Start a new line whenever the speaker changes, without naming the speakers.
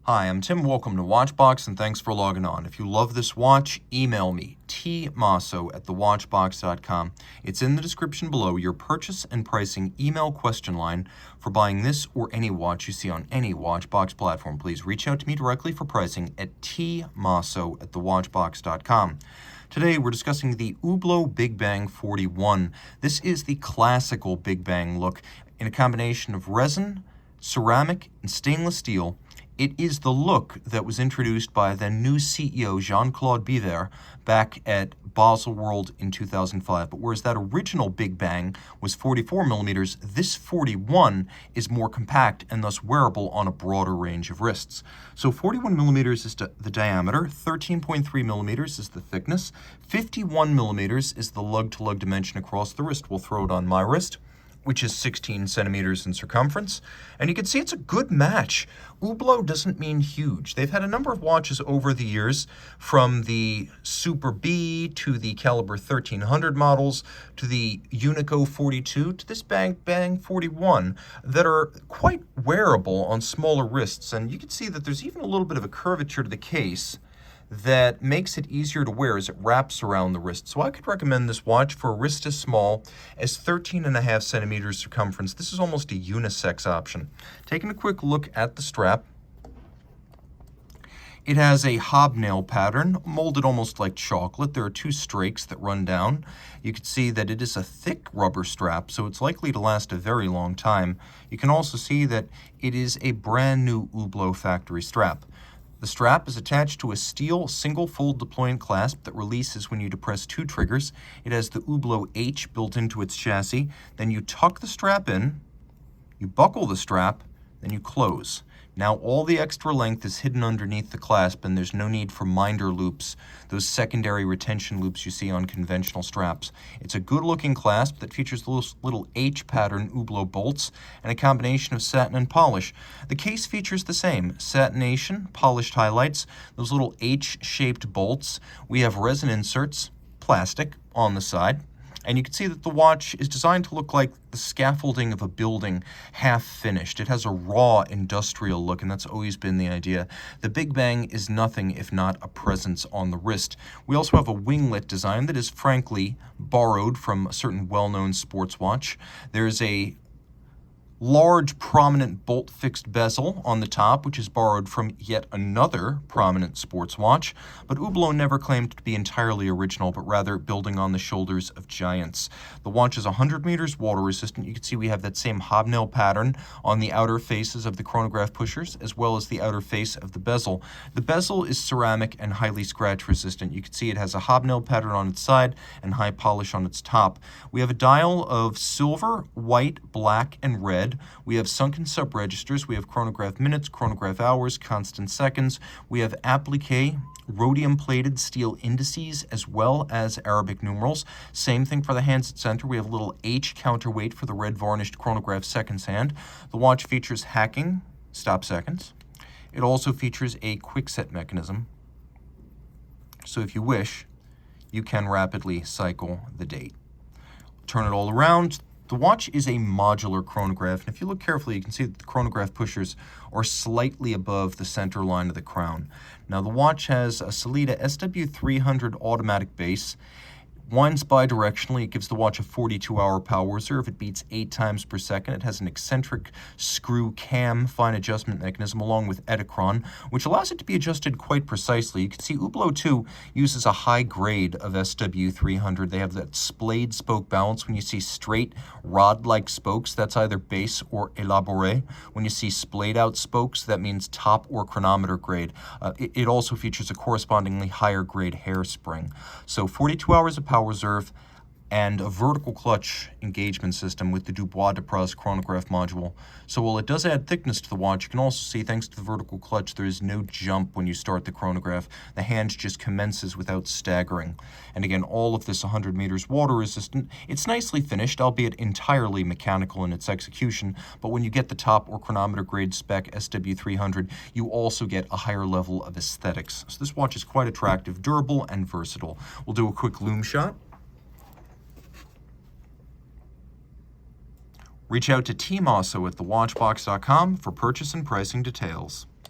Hi, I'm Tim. Welcome to Watchbox, and thanks for logging on. If you love this watch, email me, tmosso@thewatchbox.com. It's in the description below, your purchase and pricing email question line for buying this or any watch you see on any Watchbox platform. Please reach out to me directly for pricing at tmosso@thewatchbox.com. Today, we're discussing the Hublot Big Bang 41. This is the classical Big Bang look in a combination of resin, ceramic, and stainless steel. It is the look that was introduced by the new CEO, Jean-Claude Biver, back at Basel World in 2005. But whereas that original Big Bang was 44 millimeters, this 41 is more compact and thus wearable on a broader range of wrists. So 41 millimeters is the diameter, 13.3 millimeters is the thickness, 51 millimeters is the lug-to-lug dimension across the wrist. We'll throw it on my wrist, which is 16 centimeters in circumference. And you can see it's a good match. Hublot doesn't mean huge. They've had a number of watches over the years, from the Super B to the Caliber 1300 models to the Unico 42 to this Bang 41, that are quite wearable on smaller wrists. And you can see that there's even a little bit of a curvature to the case that makes it easier to wear as it wraps around the wrist. So I could recommend this watch for a wrist as small as 13.5 centimeters circumference. This is almost a unisex option. Taking a quick look at the strap, it has a hobnail pattern, molded almost like chocolate. There are two strakes that run down. You can see that it is a thick rubber strap, so it's likely to last a very long time. You can also see that it is a brand new Hublot factory strap. The strap is attached to a steel single-fold deployant clasp that releases when you depress two triggers. It has the Hublot H built into its chassis. Then you tuck the strap in, you buckle the strap, then you close. Now all the extra length is hidden underneath the clasp, and there's no need for minder loops, those secondary retention loops you see on conventional straps. It's a good-looking clasp that features those little H-pattern Hublot bolts and a combination of satin and polish. The case features the same: satination, polished highlights, those little H-shaped bolts. We have resin inserts, plastic, on the side. And you can see that the watch is designed to look like the scaffolding of a building, half finished. It has a raw industrial look, and that's always been the idea. The Big Bang is nothing if not a presence on the wrist. We also have a winglet design that is frankly borrowed from a certain well-known sports watch. There's a large prominent bolt-fixed bezel on the top, which is borrowed from yet another prominent sports watch, but Hublot never claimed to be entirely original, but rather building on the shoulders of giants. The watch is 100 meters water resistant. You can see we have that same hobnail pattern on the outer faces of the chronograph pushers, as well as the outer face of the bezel. The bezel is ceramic and highly scratch resistant. You can see it has a hobnail pattern on its side and high polish on its top. We have a dial of silver, white, black, and red. We have sunken sub-registers. We have chronograph minutes, chronograph hours, constant seconds. We have applique, rhodium-plated steel indices, as well as Arabic numerals. Same thing for the hands at center. We have a little H counterweight for the red varnished chronograph seconds hand. The watch features hacking, stop seconds. It also features a quick-set mechanism. So if you wish, you can rapidly cycle the date. Turn it all around. The watch is a modular chronograph, and if you look carefully, you can see that the chronograph pushers are slightly above the center line of the crown. Now, the watch has a Sellita SW300 automatic base. Winds bidirectionally. It gives the watch a 42-hour power reserve. It beats 8 times per second. It has an eccentric screw cam fine adjustment mechanism along with Edicron, which allows it to be adjusted quite precisely. You can see Hublot 2 uses a high grade of SW300. They have that splayed spoke balance. When you see straight rod-like spokes, that's either base or élaboré. When you see splayed out spokes, that means top or chronometer grade. It also features a correspondingly higher grade hairspring. So 42 hours of power reserve and a vertical clutch engagement system with the Dubois de Praz chronograph module. So while it does add thickness to the watch, you can also see, thanks to the vertical clutch, there is no jump when you start the chronograph. The hand just commences without staggering. And again, all of this 100 meters water resistant. It's nicely finished, albeit entirely mechanical in its execution, but when you get the top or chronometer grade spec SW300, you also get a higher level of aesthetics. So this watch is quite attractive, durable, and versatile. We'll do a quick loom shot. Reach out to Team Mosso at thewatchbox.com for purchase and pricing details.